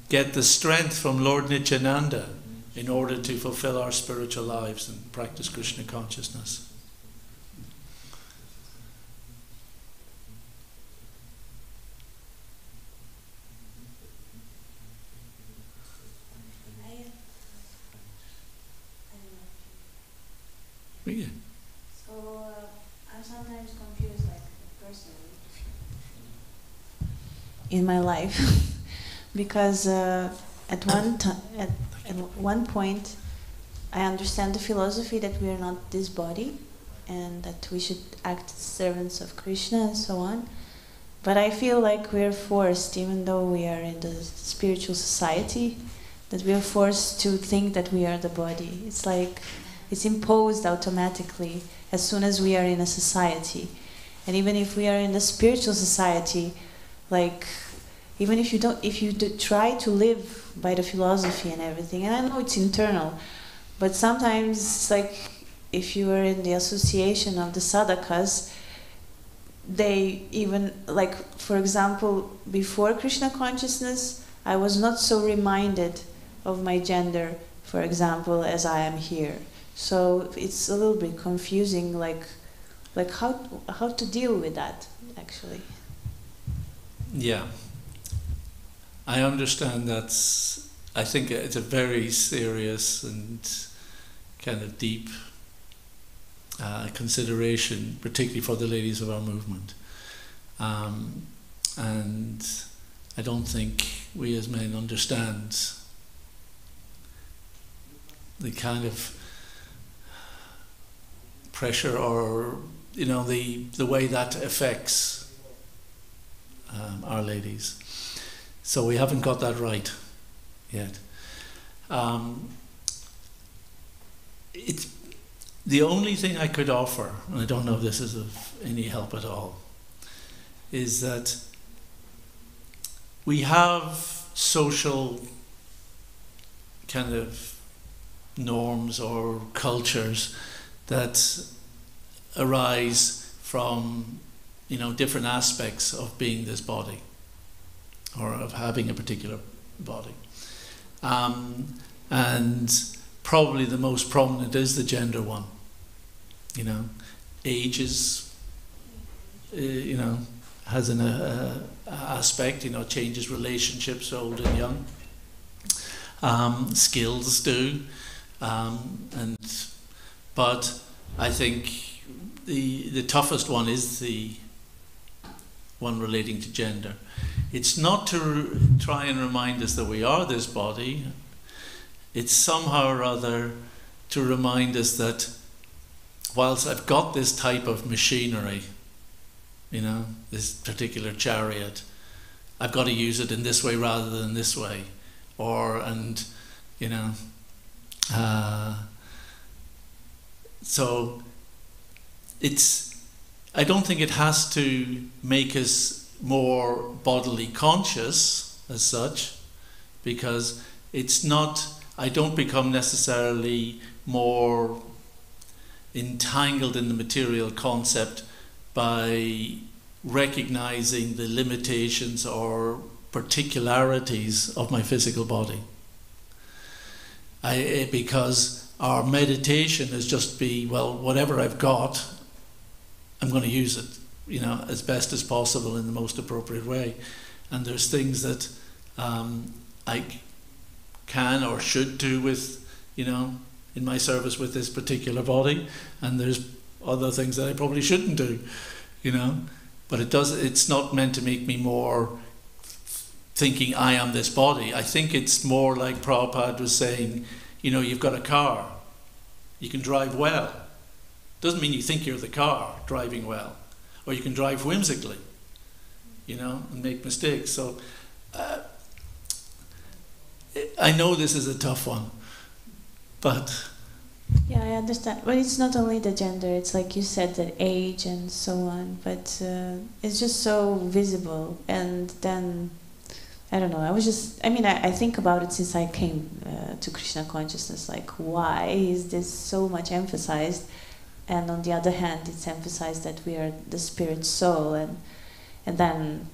get the strength from Lord Nityananda in order to fulfill our spiritual lives and practice Krishna consciousness. Yeah. So I'm sometimes confused, like personally, in my life, because at one point I understand the philosophy that we are not this body and that we should act as servants of Krishna and so on. But I feel like we're forced, even though we are in the spiritual society, that we are forced to think that we are the body. It's like it's imposed automatically as soon as we are in a society. And even if we are in the spiritual society, like even if you try to live by the philosophy and everything, and I know it's internal, but sometimes it's like if you are in the association of the sadhakas, they even, like for example, before Krishna consciousness, I was not so reminded of my gender, for example, as I am here. So it's a little bit confusing, like how to deal with that, actually. Yeah. I understand I think it's a very serious and kind of deep consideration, particularly for the ladies of our movement. And I don't think we as men understand the kind of pressure or the way that affects our ladies. So we haven't got that right yet. It's the only thing I could offer, and I don't know if this is of any help at all, is that we have social kind of norms or cultures that arise from different aspects of being this body or of having a particular body, and probably the most prominent is the gender one. Ages has an aspect, changes relationships, old and young. Skills do, but I think the toughest one is the one relating to gender. It's not to try and remind us that we are this body. It's somehow or other to remind us that whilst I've got this type of machinery, this particular chariot, I've got to use it in this way rather than this way. So I don't think it has to make us more bodily conscious as such, because I don't become necessarily more entangled in the material concept by recognizing the limitations or particularities of my physical body. Because our meditation is just whatever I've got, I'm going to use it, as best as possible in the most appropriate way. And there's things that I can or should do with, in my service with this particular body, and there's other things that I probably shouldn't do, But it's not meant to make me more thinking I am this body. I think it's more like Prabhupada was saying, you've got a car, you can drive well. Doesn't mean you think you're the car driving well. Or you can drive whimsically, and make mistakes. So I know this is a tough one, but... Yeah, I understand. But it's not only the gender, it's like you said, the age and so on, but it's just so visible. And then, I don't know, I think about it since I came to Krishna consciousness, like why is this so much emphasized? And on the other hand, it's emphasized that we are the spirit soul, and then,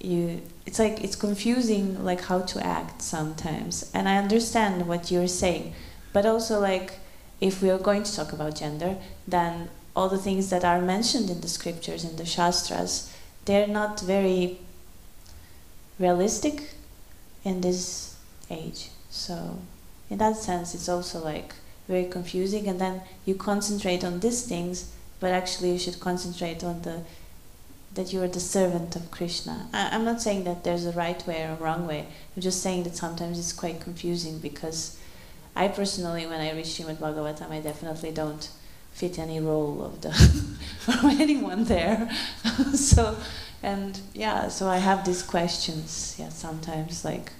it's like it's confusing, like how to act sometimes. And I understand what you're saying, but also like if we are going to talk about gender, then all the things that are mentioned in the scriptures, in the Shastras, they're not very realistic in this age. So in that sense, it's also like very confusing, and then you concentrate on these things, but actually you should concentrate on that you are the servant of Krishna. I'm not saying that there's a right way or a wrong way. I'm just saying that sometimes it's quite confusing, because I personally, when I read Srimad Bhagavatam, I definitely don't fit any role of the of anyone there. So I have these questions. Yeah, sometimes like,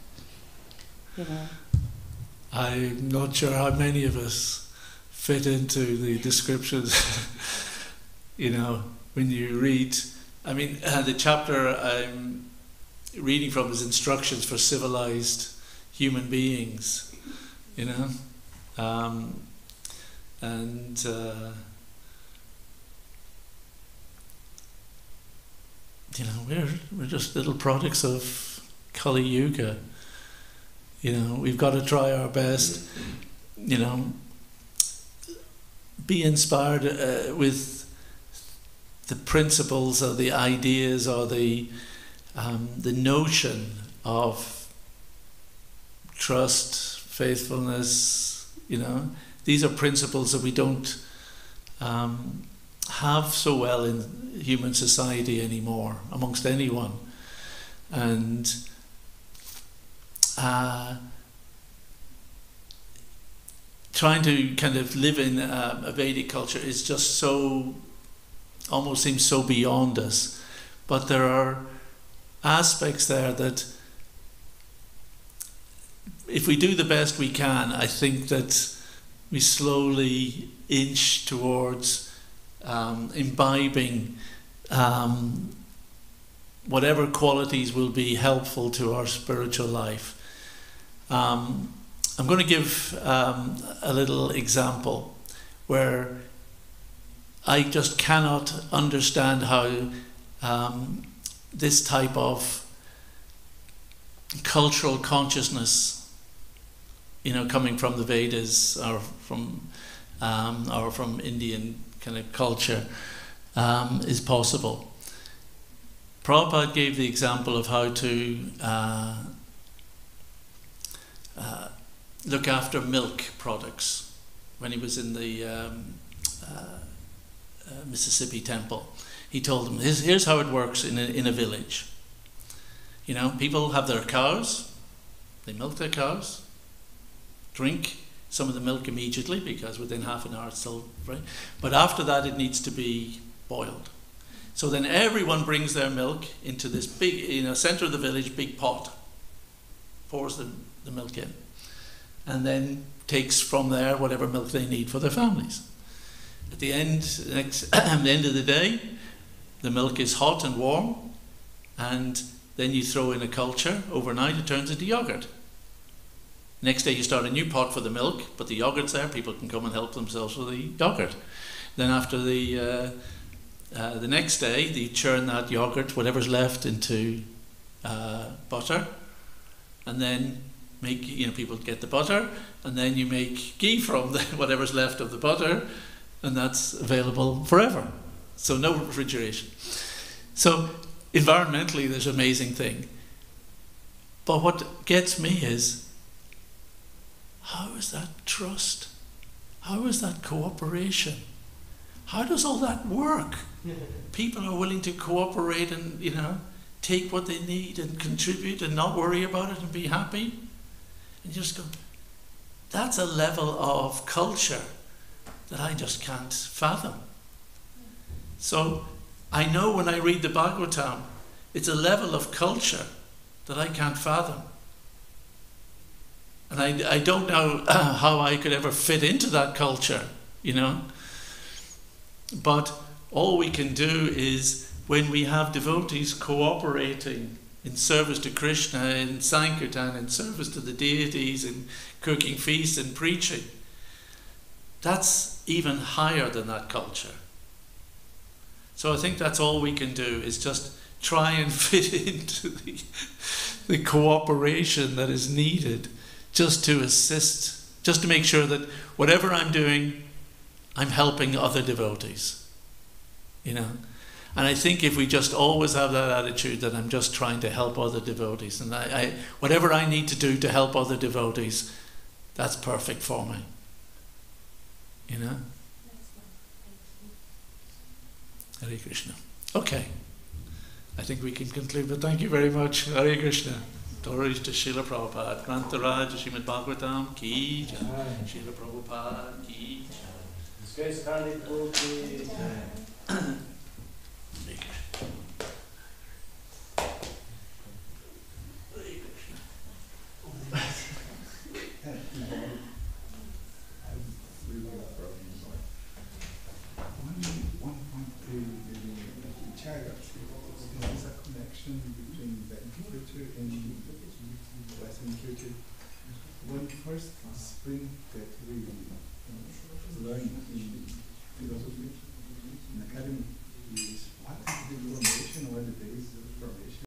I'm not sure how many of us fit into the descriptions. When you read, the chapter I'm reading from is instructions for civilized human beings, we're just little products of Kali Yuga. We've got to try our best, be inspired with the principles or the ideas or the notion of trust, faithfulness. These are principles that we don't have so well in human society anymore, amongst anyone. And trying to kind of live in a Vedic culture is just almost seems so beyond us. But there are aspects there that, if we do the best we can, I think that we slowly inch towards imbibing whatever qualities will be helpful to our spiritual life. I'm going to give a little example where I just cannot understand how this type of cultural consciousness, coming from the Vedas or from Indian kind of culture, is possible. Prabhupada gave the example of how to look after milk products when he was in the Mississippi temple. He told them, here's how it works in a village. People have their cows, they milk their cows, drink some of the milk immediately, because within half an hour it's still right. But after that it needs to be boiled. So then everyone brings their milk into this big, center of the village, big pot, pours the milk in, and then takes from there whatever milk they need for their families. At the end of the day, the milk is hot and warm, and then you throw in a culture. Overnight it turns into yogurt. Next day you start a new pot for the milk, but the yogurt's there, people can come and help themselves with the yogurt. Then after the next day, you churn that yogurt, whatever's left, into butter, and then people get the butter, and then you make ghee from whatever's left of the butter, and that's available forever. So no refrigeration. So environmentally, there's an amazing thing. But what gets me is, how is that trust? How is that cooperation? How does all that work? People are willing to cooperate and, take what they need and contribute and not worry about it and be happy. And you just go, that's a level of culture that I just can't fathom. So I know when I read the Bhagavatam, it's a level of culture that I can't fathom. And I don't know how I could ever fit into that culture, But all we can do is, when we have devotees cooperating in service to Krishna, in Sankirtan, in service to the deities, in cooking feasts and preaching, that's even higher than that culture. So I think that's all we can do, is just try and fit into the cooperation that is needed just to assist, just to make sure that whatever I'm doing, I'm helping other devotees, you know. And I think if we just always have that attitude that I'm just trying to help other devotees, and I whatever I need to do to help other devotees, that's perfect for me, you know. Hare Krishna. Okay. I think we can conclude, but thank you very much. Hare Krishna. Glories to Srila Prabhupada. Grantaraj Srimad Bhagavatam ki jai. Srila Prabhupada ki jai. Hare Krishna. There's a connection between Vedic literature and Western literature. One first spring that we learn in philosophy